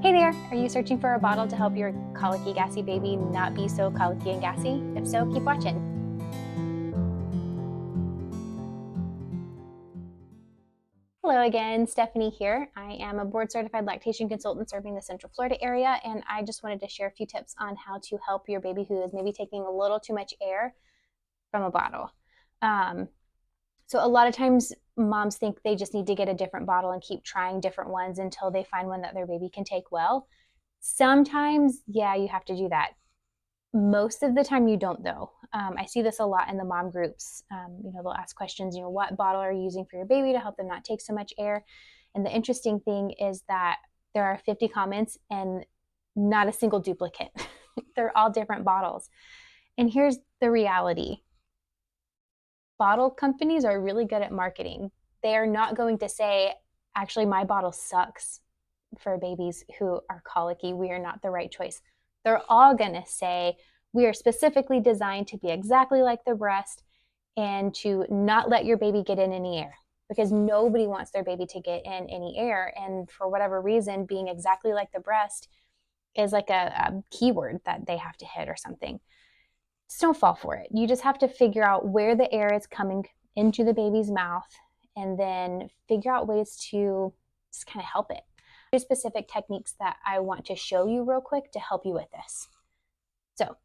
Hey there! Are you searching for a bottle to help your colicky, gassy baby not be so colicky and gassy? If so, keep watching. Hello again, Stephanie here. I am a board-certified lactation consultant serving the Central Florida area, and I just wanted to share a few tips on how to help your baby who is maybe taking a little too much air from a bottle. So a lot of times moms think they just need to get a different bottle and keep trying different ones until they find one that their baby can take well. Sometimes, yeah, you have to do that. Most of the time you don't though. I see this a lot in the mom groups. They'll ask questions, what bottle are you using for your baby to help them not take so much air? And the interesting thing is that there are 50 comments and not a single duplicate. They're all different bottles. And here's the reality. Bottle companies are really good at marketing. They are not going to say, actually, my bottle sucks for babies who are colicky. We are not the right choice. They're all going to say, we are specifically designed to be exactly like the breast and to not let your baby get in any air, because nobody wants their baby to get in any air. And for whatever reason, being exactly like the breast is like a keyword that they have to hit or something. Just don't fall for it. You just have to figure out where the air is coming into the baby's mouth and then figure out ways to just kind of help it. There's specific techniques that I want to show you real quick to help you with this. So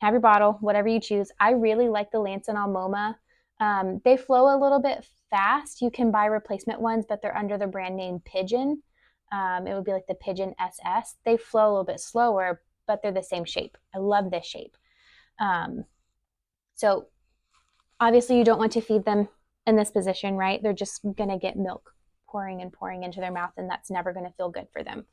have your bottle, whatever you choose. I really like the Lancinol MoMA. They flow a little bit fast. You can buy replacement ones, but they're under the brand name Pigeon. It would be like the Pigeon SS. They flow a little bit slower, but they're the same shape. I love this shape. So obviously you don't want to feed them in this position, right? They're just going to get milk pouring and pouring into their mouth, and that's never going to feel good for them.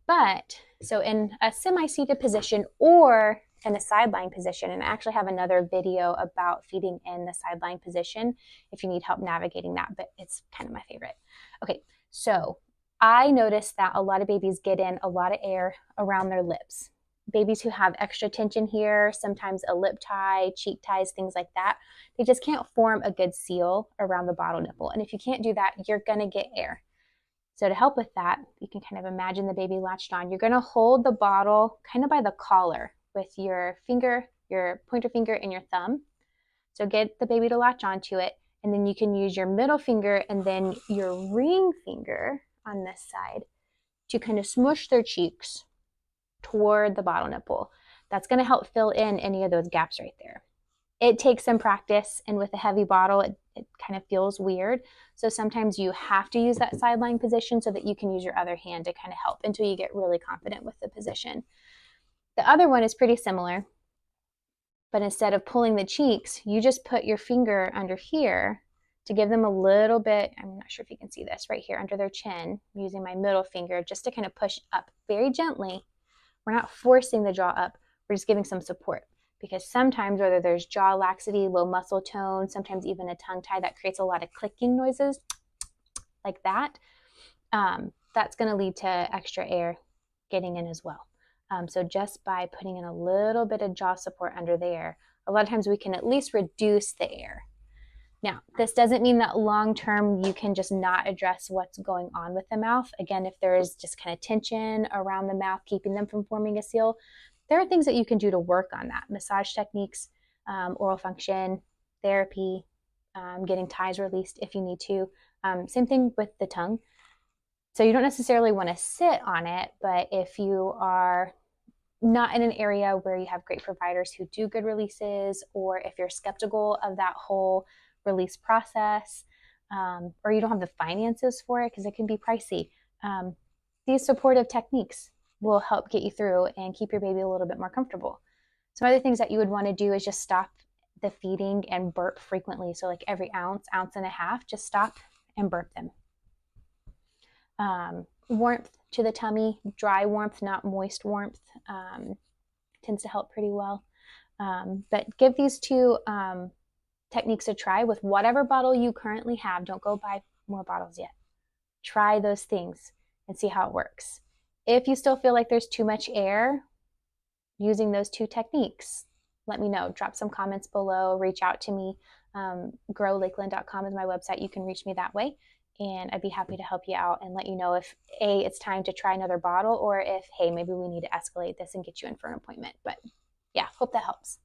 But so in a semi-seated position or in a sideline position, and I actually have another video about feeding in the sideline position if you need help navigating that, but it's kind of my favorite. Okay, so I noticed that a lot of babies get in a lot of air around their lips. Babies who have extra tension here, sometimes a lip tie, cheek ties, things like that, they just can't form a good seal around the bottle nipple. And if you can't do that, you're going to get air. So to help with that, you can kind of imagine the baby latched on. You're going to hold the bottle kind of by the collar with your finger, your pointer finger, and your thumb. So get the baby to latch onto it. And then you can use your middle finger and then your ring finger on this side to kind of smush their cheeks toward the bottle nipple. That's going to help fill in any of those gaps right there. It takes some practice, and with a heavy bottle, it kind of feels weird. So sometimes you have to use that sideline position so that you can use your other hand to kind of help until you get really confident with the position. The other one is pretty similar, but instead of pulling the cheeks, you just put your finger under here to give them a little bit, I'm not sure if you can see this, right here under their chin, using my middle finger just to kind of push up very gently. We're not forcing the jaw up, we're just giving some support. Because sometimes, whether there's jaw laxity, low muscle tone, sometimes even a tongue tie that creates a lot of clicking noises like that, that's going to lead to extra air getting in as well. So just by putting in a little bit of jaw support under there, a lot of times we can at least reduce the air. Now, this doesn't mean that long-term you can just not address what's going on with the mouth. Again, if there is just kind of tension around the mouth, keeping them from forming a seal, there are things that you can do to work on that. Massage techniques, oral function, therapy, getting ties released if you need to. Same thing with the tongue. So you don't necessarily want to sit on it, but if you are not in an area where you have great providers who do good releases, or if you're skeptical of that whole release process, or you don't have the finances for it because it can be pricey, these supportive techniques will help get you through and keep your baby a little bit more comfortable. Some other things that you would want to do is just stop the feeding and burp frequently. So like every ounce, ounce and a half, just stop and burp them. Warmth to the tummy, dry warmth, not moist warmth, tends to help pretty well. But give these two techniques a try with whatever bottle you currently have. Don't go buy more bottles yet. Try those things and see how it works. If you still feel like there's too much air using those two techniques, let me know. Drop some comments below, reach out to me. Growlakeland.com is my website. You can reach me that way. And I'd be happy to help you out and let you know if A, it's time to try another bottle, or if, hey, maybe we need to escalate this and get you in for an appointment. But yeah, hope that helps.